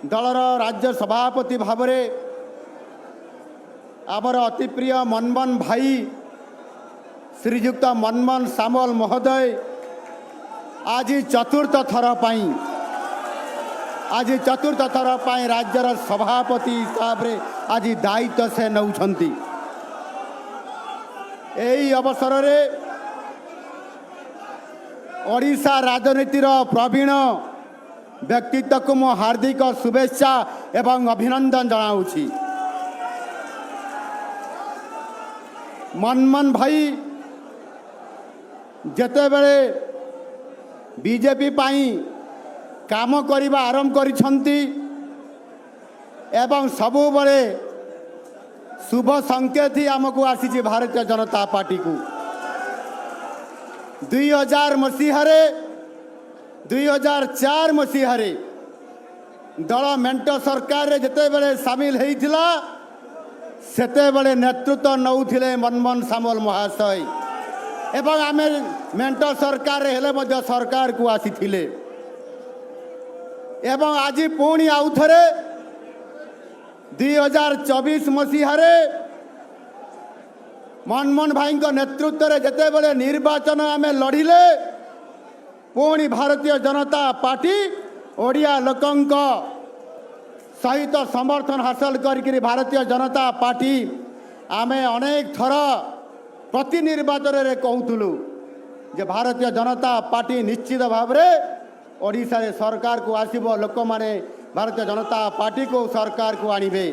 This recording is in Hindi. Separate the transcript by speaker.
Speaker 1: दलर राज्य सभापति भाव में आमर अति प्रिय मनमोहन भाई श्रीजुक्त मनमोहन सामल महोदय आज चतुर्थ थर पर राज्यर सभापति हिसाब से आज दायित्व से नौछंती। यही अवसर में ओडिशा राजनीतिर प्रवीण व्यक्तित्व को मो हार्दिक शुभेच्छा एवं अभिनंदन जनाऊँगी। मनमोहन भाई जेते बेले बीजेपी पाई काम करने आरंभ करिछंती एवं सबु बड़े शुभ संकेत ही आमको आसी भारतीय जनता पार्टी को 2000 मसीह 2004 मसीह दल मेंट सरकार रे जेते बेले सामिल होइथिला सेते बेले नेतृत्व नौथिले मनमोहन सामल महाशय एवं आमे मेंट सरकार हेले मध्य सरकार को आसीथिले एवं आज पुणी आउ थरे 2024 मसीह मनमोहन भाई नेतृत्व रे जेते बेले निर्वाचन आमे लड़िले पुणी भारतीय जनता पार्टी ओडिया लोकंक सहित समर्थन हासिल करी भारतीय जनता पार्टी आमे अनेक थर प्रति निर्वाचन रे कहूलु जे भारतीय जनता पार्टी निश्चित भाव में ओडिशा रे सरकार को आसीबो लोक माने भारतीय जनता पार्टी को सरकार को आनिबे।